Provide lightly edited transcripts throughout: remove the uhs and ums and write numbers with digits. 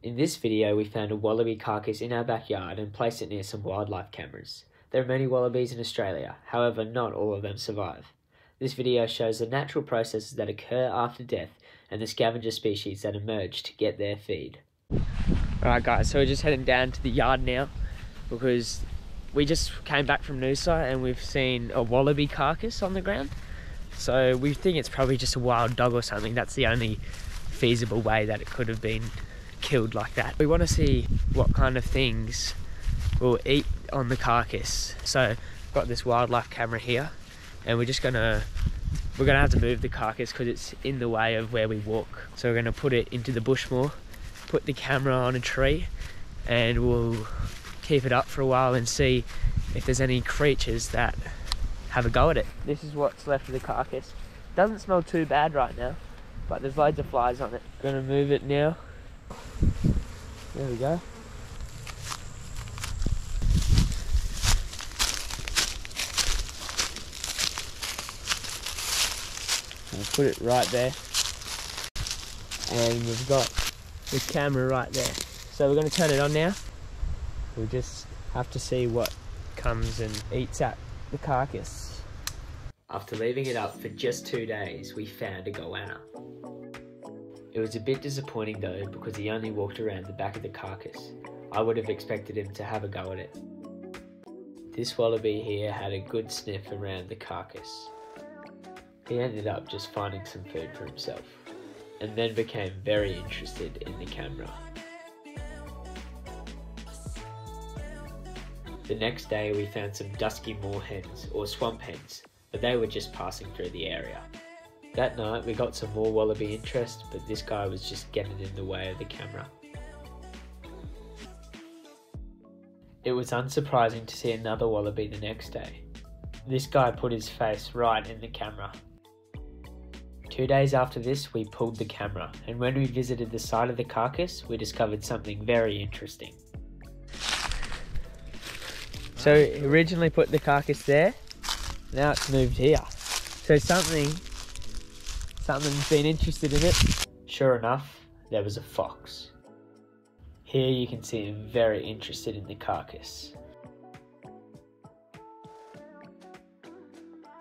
In this video, we found a wallaby carcass in our backyard and placed it near some wildlife cameras. There are many wallabies in Australia, however not all of them survive. This video shows the natural processes that occur after death and the scavenger species that emerge to get their feed. Alright guys, so we're just heading down to the yard now because we just came back from Noosa and we've seen a wallaby carcass on the ground. So we think it's probably just a wild dog or something. That's the only feasible way that it could have been killed like that. We want to see what kind of things will eat on the carcass. So I've got this wildlife camera here and we're gonna have to move the carcass because it's in the way of where we walk. So we're gonna put it into the bush more, put the camera on a tree, and we'll keep it up for a while and see if there's any creatures that have a go at it. This is what's left of the carcass. Doesn't smell too bad right now, but there's loads of flies on it. Gonna move it now. There we go. I'll put it right there. And we've got the camera right there. So we're going to turn it on now. We'll just have to see what comes and eats at the carcass. After leaving it up for just 2 days, we found a goanna. It was a bit disappointing though because he only walked around the back of the carcass. I would have expected him to have a go at it. This wallaby here had a good sniff around the carcass. He ended up just finding some food for himself, and then became very interested in the camera. The next day we found some dusky moorhens or swamp hens, but they were just passing through the area. That night we got some more wallaby interest, but this guy was just getting in the way of the camera. It was unsurprising to see another wallaby the next day. This guy put his face right in the camera. 2 days after this, we pulled the camera, and when we visited the site of the carcass, we discovered something very interesting. So originally put the carcass there, now it's moved here. So something's been interested in it. Sure enough, there was a fox. Here you can see him very interested in the carcass.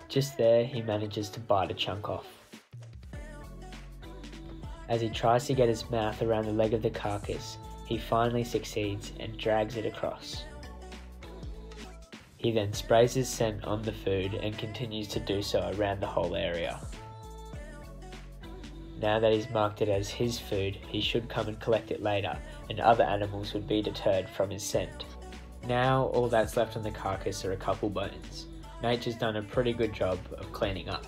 Just there, he manages to bite a chunk off. As he tries to get his mouth around the leg of the carcass, he finally succeeds and drags it across. He then sprays his scent on the food and continues to do so around the whole area. Now that he's marked it as his food, he should come and collect it later, and other animals would be deterred from his scent. Now all that's left on the carcass are a couple bones. Nature's done a pretty good job of cleaning up.